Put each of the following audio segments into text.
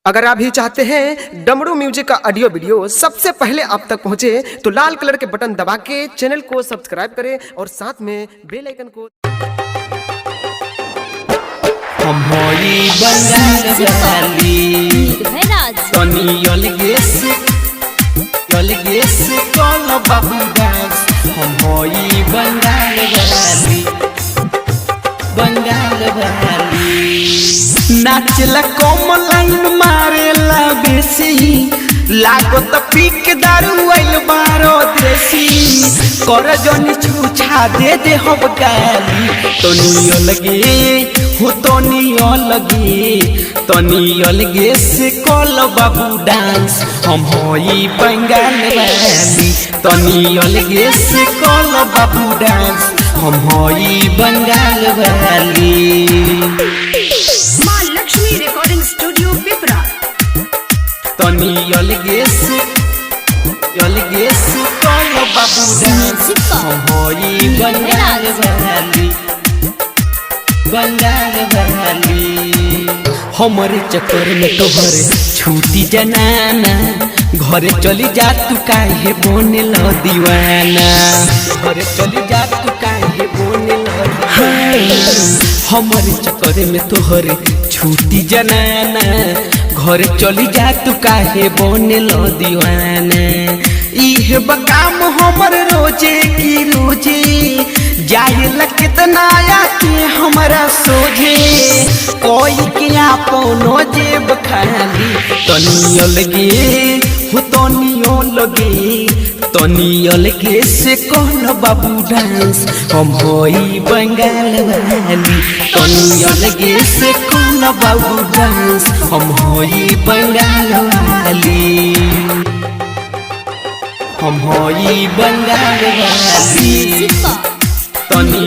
अगर आप भी चाहते हैं डमरू म्यूजिक का ऑडियो वीडियो सबसे पहले आप तक पहुंचे तो लाल कलर के बटन दबा के चैनल को सब्सक्राइब करें और साथ में बेल आइकन को हम होई बंगाल वाली तनी अलगेस कौन बाबू डांस। हम होई बंगाल वाली नाचला कम लाइन मारेला बेसी लागो त पीक दारू आइल बारो देसी कर जनी छूछा दे हम गाली तनी अलगे से कल बाबू डांस। हम होई बंगाल वाली तनी अलगे से कल बाबू डांस। हम होई बंगाल वाली। मां लक्ष्मी रिकॉर्डिंग स्टूडियो पिपरा तनी अलगे से कल बाबू डांस। हम होई बंगाल वाली हमारे चक्कर में तोहरे छूटी जनाना घरे चली जा तू काहे बोने लो दीवाना। घरे चली जा तू काहे बोने लो दीवाना। हमारे चक्कर में तोहरे छूटी जनाना घरे चली जा तू काहे बोने लो दीवाना। इहे बकाम हमर रोजे की रोजे जाहिल कितना आके हमारा सोझे कोई के आपनो जेब खाली तनी अलगे से कौन बाबू डांस। हम होई बंगाल वाली तनी अलगे से कौन बाबू डांस। हम होई बंगाल वाली। हम होई बंगाल वाली तनी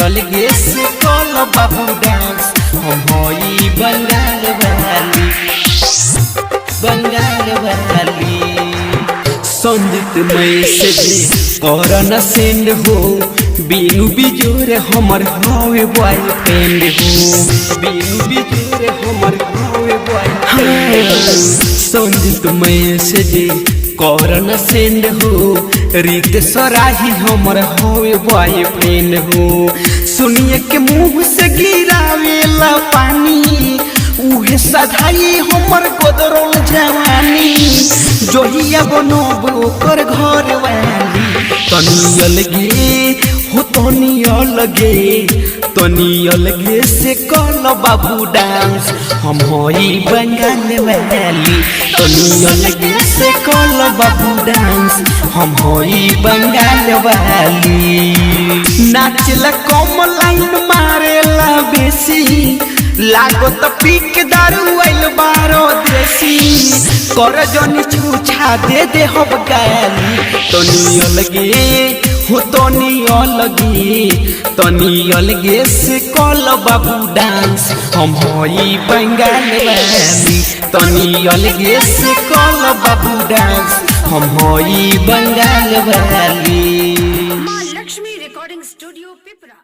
अलगे से कौन बाबू डांस। हम होई बंगाल वाली संजित मैसेज करना सेंड हो बीनू बिजोर हमर हवे बॉयफ्रेंड हो। बीनू बिजोर हमर हवे बॉयफ्रेंड। संजित मैसेज करना सेंड हो रीत सराही हमर होवे बॉयफ्रेंड हो। सुनिए के मुंह से गिरावेला पानी उहे सधाई हमर गोदरोल जवानी जोहिया बनोबो कर घर वाली तनी अलगे से कल बाबू डांस। हम होई बंगाल वाली तनी अलगे से कल बाबू डांस। हम होई बंगाल वाली नाचला कम लाइन मारेला बेसी लागो त पीक दारू आइल बारो देसी कर जनी छूछा दे हम गाली तनी अलगे से कल बाबू डांस। हम होई बंगाल वाली तनी अलगे से कल बाबू डांस। हम होई बंगाल वाली। मां लक्ष्मी रिकॉर्डिंग स्टूडियो पिपरा।